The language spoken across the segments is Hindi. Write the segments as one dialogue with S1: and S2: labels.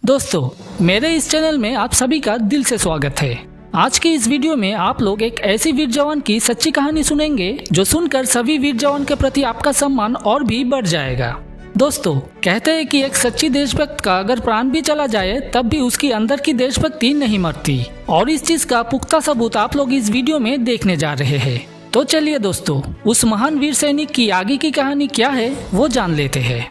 S1: दोस्तों, मेरे इस चैनल में आप सभी का दिल से स्वागत है। आज की इस वीडियो में आप लोग एक ऐसी वीर जवान की सच्ची कहानी सुनेंगे जो सुनकर सभी वीर जवान के प्रति आपका सम्मान और भी बढ़ जाएगा। दोस्तों, कहते हैं कि एक सच्ची देशभक्त का अगर प्राण भी चला जाए तब भी उसकी अंदर की देशभक्ति नहीं मरती, और इस चीज का पुख्ता सबूत आप लोग इस वीडियो में देखने जा रहे हैं। तो चलिए दोस्तों, उस महान वीर सैनिक की आगे की कहानी क्या है वो जान लेते हैं।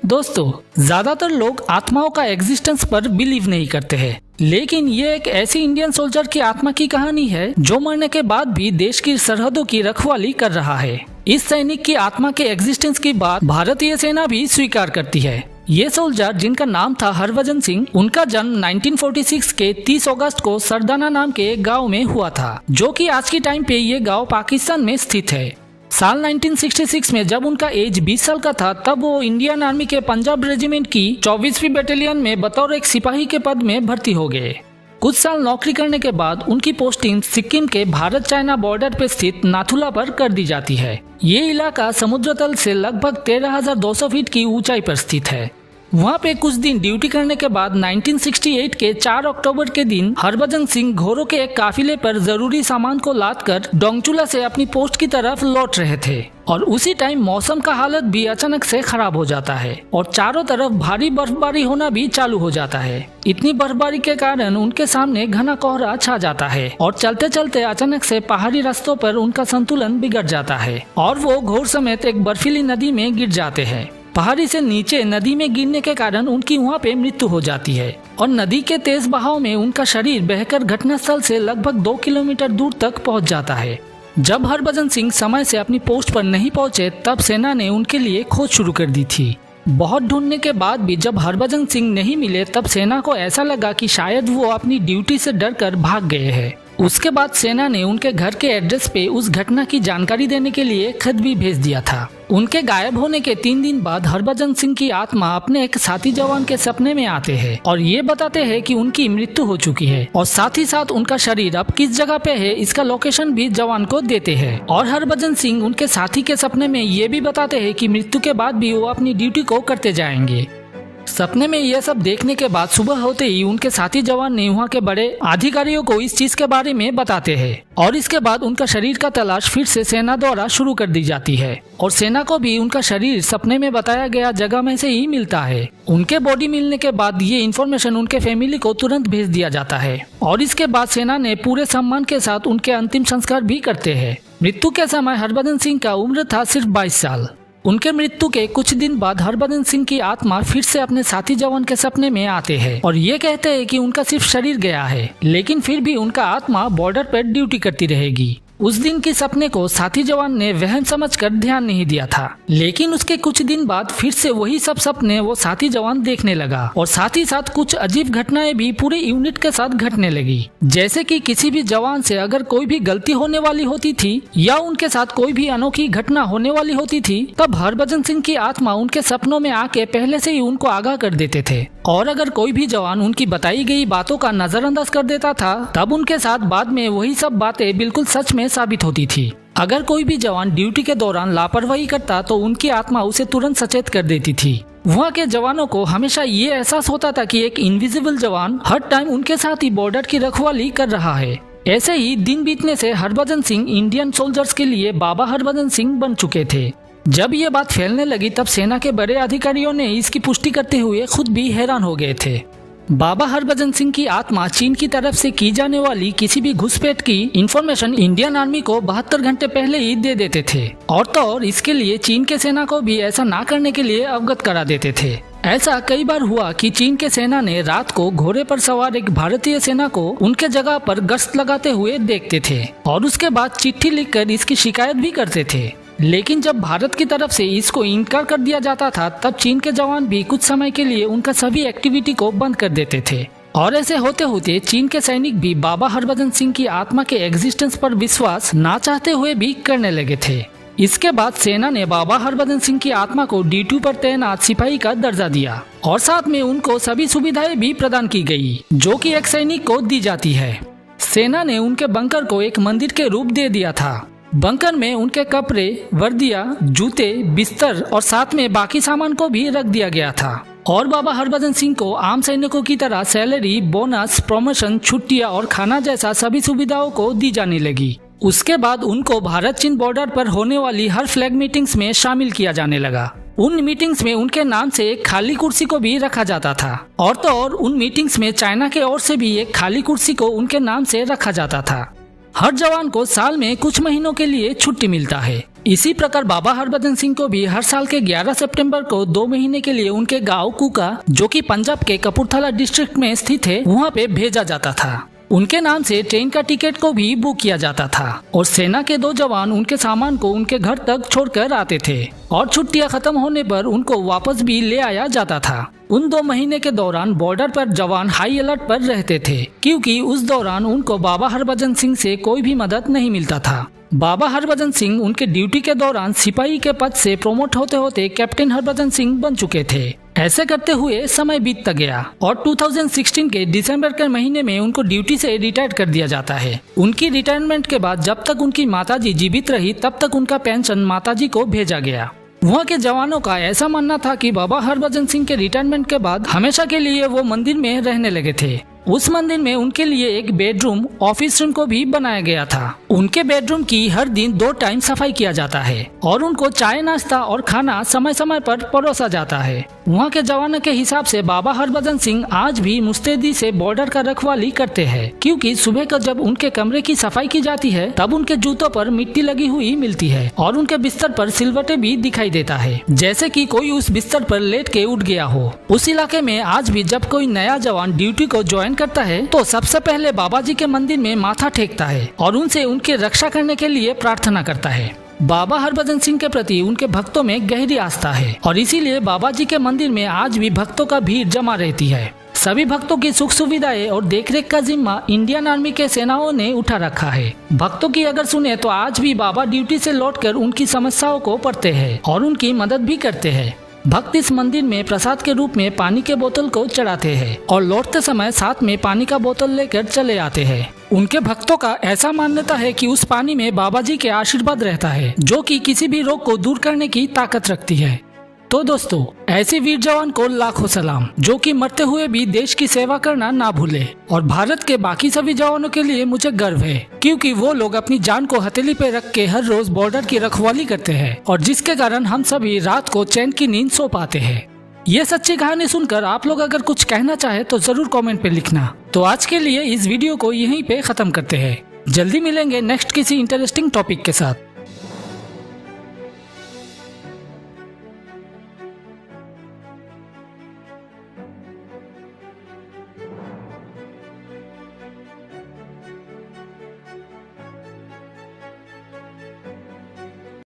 S1: दोस्तों, ज्यादातर लोग आत्माओं का एग्जिस्टेंस पर बिलीव नहीं करते हैं, लेकिन ये एक ऐसी इंडियन सोल्जर की आत्मा की कहानी है जो मरने के बाद भी देश की सरहदों की रखवाली कर रहा है। इस सैनिक की आत्मा के एग्जिस्टेंस की बात भारतीय सेना भी स्वीकार करती है। ये सोल्जर, जिनका नाम था हरभजन सिंह, उनका जन्म 1946 के 30 अगस्त को सरदाना नाम के एक गाँव में हुआ था, जो कि आज के टाइम पे ये गाँव पाकिस्तान में स्थित है। साल 1966 में जब उनका एज 20 साल का था, तब वो इंडियन आर्मी के पंजाब रेजिमेंट की 24वीं बटालियन में बतौर एक सिपाही के पद में भर्ती हो गए। कुछ साल नौकरी करने के बाद उनकी पोस्टिंग सिक्किम के भारत चाइना बॉर्डर पे स्थित नाथुला पर कर दी जाती है। ये इलाका समुद्र तल से लगभग 13,200 फीट की ऊंचाई पर स्थित है। वहाँ पे कुछ दिन ड्यूटी करने के बाद 1968 के 4 अक्टूबर के दिन हरभजन सिंह घोड़ों के एक काफिले पर जरूरी सामान को लाद कर डोंगचुला से अपनी पोस्ट की तरफ लौट रहे थे, और उसी टाइम मौसम का हालत भी अचानक से खराब हो जाता है और चारों तरफ भारी बर्फबारी होना भी चालू हो जाता है। इतनी बर्फबारी के कारण उनके सामने घना कोहरा छा जाता है और चलते चलते अचानक से पहाड़ी रास्तों पर उनका संतुलन बिगड़ जाता है और वो घोड़ समेत एक बर्फीली नदी में गिर जाते हैं। पहाड़ी से नीचे नदी में गिरने के कारण उनकी वहाँ पे मृत्यु हो जाती है और नदी के तेज बहाव में उनका शरीर बहकर घटनास्थल से लगभग 2 किलोमीटर दूर तक पहुँच जाता है। जब हरभजन सिंह समय से अपनी पोस्ट पर नहीं पहुँचे, तब सेना ने उनके लिए खोज शुरू कर दी थी। बहुत ढूंढने के बाद भी जब हरभजन सिंह नहीं मिले, तब सेना को ऐसा लगा कि शायद वो अपनी ड्यूटी से डरकर भाग गए हैं। उसके बाद सेना ने उनके घर के एड्रेस पे उस घटना की जानकारी देने के लिए खत भी भेज दिया था। उनके गायब होने के 3 दिन बाद हरभजन सिंह की आत्मा अपने एक साथी जवान के सपने में आते हैं और ये बताते हैं कि उनकी मृत्यु हो चुकी है, और साथ ही साथ उनका शरीर अब किस जगह पे है इसका लोकेशन भी जवान को देते हैं। और हरभजन सिंह उनके साथी के सपने में ये भी बताते हैं कि मृत्यु के बाद भी वो अपनी ड्यूटी को करते जाएंगे। सपने में यह सब देखने के बाद सुबह होते ही उनके साथी जवान ने वहाँ के बड़े अधिकारियों को इस चीज के बारे में बताते हैं, और इसके बाद उनका शरीर का तलाश फिर से सेना द्वारा शुरू कर दी जाती है, और सेना को भी उनका शरीर सपने में बताया गया जगह में से ही मिलता है। उनके बॉडी मिलने के बाद ये इन्फॉर्मेशन उनके फैमिली को तुरंत भेज दिया जाता है, और इसके बाद सेना ने पूरे सम्मान के साथ उनके अंतिम संस्कार भी करते हैं। मृत्यु के समय हरभजन सिंह का उम्र था सिर्फ 22 साल। उनके मृत्यु के कुछ दिन बाद हरभजन सिंह की आत्मा फिर से अपने साथी जवान के सपने में आते हैं और ये कहते हैं कि उनका सिर्फ शरीर गया है, लेकिन फिर भी उनका आत्मा बॉर्डर पर ड्यूटी करती रहेगी। उस दिन के सपने को साथी जवान ने वहम समझकर ध्यान नहीं दिया था, लेकिन उसके कुछ दिन बाद फिर से वही सब सपने वो साथी जवान देखने लगा, और साथ ही साथ कुछ अजीब घटनाएं भी पूरे यूनिट के साथ घटने लगी। जैसे कि किसी भी जवान से अगर कोई भी गलती होने वाली होती थी या उनके साथ कोई भी अनोखी घटना होने वाली होती थी, तब हरभजन सिंह की आत्मा उनके सपनों में आके पहले से ही उनको आगाह कर देते थे, और अगर कोई भी जवान उनकी बताई गई बातों का नजरअंदाज कर देता था, तब उनके साथ बाद में वही सब बातें बिल्कुल सच में साबित होती थी। अगर कोई भी जवान ड्यूटी के दौरान लापरवाही करता तो उनकी आत्मा उसे तुरंत सचेत कर देती थी। वहाँ के जवानों को हमेशा ये एहसास होता था कि एक इनविजिबल जवान हर टाइम उनके साथ ही बॉर्डर की रखवाली कर रहा है। ऐसे ही दिन बीतने से हरभजन सिंह इंडियन सोल्जर्स के लिए बाबा हरभजन सिंह बन चुके थे। जब ये बात फैलने लगी, तब सेना के बड़े अधिकारियों ने इसकी पुष्टि करते हुए खुद भी हैरान हो गए थे। बाबा हरभजन सिंह की आत्मा चीन की तरफ से की जाने वाली किसी भी घुसपैठ की इंफॉर्मेशन इंडियन आर्मी को 72 घंटे पहले ही दे देते थे, और तो और इसके लिए चीन के सेना को भी ऐसा ना करने के लिए अवगत करा देते थे। ऐसा कई बार हुआ कि चीन के सेना ने रात को घोड़े पर सवार एक भारतीय सेना को उनके जगह पर गश्त लगाते हुए देखते थे, और उसके बाद चिट्ठी लिखकर इसकी शिकायत भी करते थे। लेकिन जब भारत की तरफ से इसको इनकार कर दिया जाता था, तब चीन के जवान भी कुछ समय के लिए उनका सभी एक्टिविटी को बंद कर देते थे, और ऐसे होते होते चीन के सैनिक भी बाबा हरभजन सिंह की आत्मा के एग्जिस्टेंस पर विश्वास ना चाहते हुए भी करने लगे थे। इसके बाद सेना ने बाबा हरभजन सिंह की आत्मा को ड्यूटी पर तैनात सिपाही का दर्जा दिया, और साथ में उनको सभी सुविधाएं भी प्रदान की गई जो कि एक सैनिक को दी जाती है। सेना ने उनके बंकर को एक मंदिर के रूप दे दिया था। बंकर में उनके कपड़े, वर्दियां, जूते, बिस्तर और साथ में बाकी सामान को भी रख दिया गया था। और बाबा हरभजन सिंह को आम सैनिकों की तरह सैलरी, बोनस, प्रमोशन, छुट्टियां और खाना जैसा सभी सुविधाओं को दी जाने लगी। उसके बाद उनको भारत चीन बॉर्डर पर होने वाली हर फ्लैग मीटिंग्स में शामिल किया जाने लगा। उन मीटिंग्स में उनके नाम से एक खाली कुर्सी को भी रखा जाता था। और तो और उन मीटिंग्स में चाइना के ओर से भी एक खाली कुर्सी को उनके नाम से रखा जाता था। हर जवान को साल में कुछ महीनों के लिए छुट्टी मिलता है। इसी प्रकार बाबा हरभजन सिंह को भी हर साल के 11 सितंबर को 2 महीने के लिए उनके गांव कुका, जो कि पंजाब के कपूरथला डिस्ट्रिक्ट में स्थित है, वहां पे भेजा जाता था। उनके नाम से ट्रेन का टिकट को भी बुक किया जाता था और सेना के 2 जवान उनके सामान को उनके घर तक छोड़कर आते थे और छुट्टियां खत्म होने पर उनको वापस भी ले आया जाता था। उन 2 महीने के दौरान बॉर्डर पर जवान हाई अलर्ट पर रहते थे, क्योंकि उस दौरान उनको बाबा हरभजन सिंह से कोई भी मदद नहीं मिलता था। बाबा हरभजन सिंह उनके ड्यूटी के दौरान सिपाही के पद से प्रमोट होते होते कैप्टन हरभजन सिंह बन चुके थे। ऐसे करते हुए समय बीतता गया और 2016 के दिसंबर के महीने में उनको ड्यूटी से रिटायर कर दिया जाता है। उनकी रिटायरमेंट के बाद जब तक उनकी माताजी जीवित रही तब तक उनका पेंशन माताजी को भेजा गया। वहाँ के जवानों का ऐसा मानना था कि बाबा हरभजन सिंह के रिटायरमेंट के बाद हमेशा के लिए वो मंदिर में रहने लगे थे। उस मंदिर में उनके लिए एक बेडरूम, ऑफिस रूम को भी बनाया गया था। उनके बेडरूम की हर दिन 2 टाइम सफाई किया जाता है और उनको चाय, नाश्ता और खाना समय समय पर परोसा जाता है। वहाँ के जवानों के हिसाब से बाबा हरभजन सिंह आज भी मुस्तैदी से बॉर्डर का रखवाली करते हैं, क्योंकि सुबह को जब उनके कमरे की सफाई की जाती है तब उनके जूतों पर मिट्टी लगी हुई मिलती है और उनके बिस्तर पर सिलवटें भी दिखाई देता है, जैसे कि कोई उस बिस्तर पर लेट के उठ गया हो। उस इलाके में आज भी जब कोई नया जवान ड्यूटी को ज्वाइन करता है तो सबसे पहले बाबा जी के मंदिर में माथा टेकता है और उनसे उनकी रक्षा करने के लिए प्रार्थना करता है। बाबा हरभजन सिंह के प्रति उनके भक्तों में गहरी आस्था है और इसीलिए बाबा जी के मंदिर में आज भी भक्तों का भीड़ जमा रहती है। सभी भक्तों की सुख सुविधाएं और देखरेख का जिम्मा इंडियन आर्मी के सेनाओं ने उठा रखा है। भक्तों की अगर सुने तो आज भी बाबा ड्यूटी से लौटकर उनकी समस्याओं को पढ़ते हैं और उनकी मदद भी करते हैं। भक्त इस मंदिर में प्रसाद के रूप में पानी के बोतल को चढ़ाते हैं और लौटते समय साथ में पानी का बोतल लेकर चले आते हैं। उनके भक्तों का ऐसा मान्यता है कि उस पानी में बाबा जी के आशीर्वाद रहता है, जो कि किसी भी रोग को दूर करने की ताकत रखती है। तो दोस्तों, ऐसे वीर जवान को लाखों सलाम, जो कि मरते हुए भी देश की सेवा करना ना भूले। और भारत के बाकी सभी जवानों के लिए मुझे गर्व है, क्योंकि वो लोग अपनी जान को हथेली पे रख के हर रोज बॉर्डर की रखवाली करते हैं और जिसके कारण हम सभी रात को चैन की नींद सो पाते हैं। ये सच्ची कहानी सुनकर आप लोग अगर कुछ कहना चाहे तो जरूर कमेंट पे लिखना। तो आज के लिए इस वीडियो को यहीं पे खत्म करते हैं। जल्दी मिलेंगे नेक्स्ट किसी इंटरेस्टिंग टॉपिक के साथ।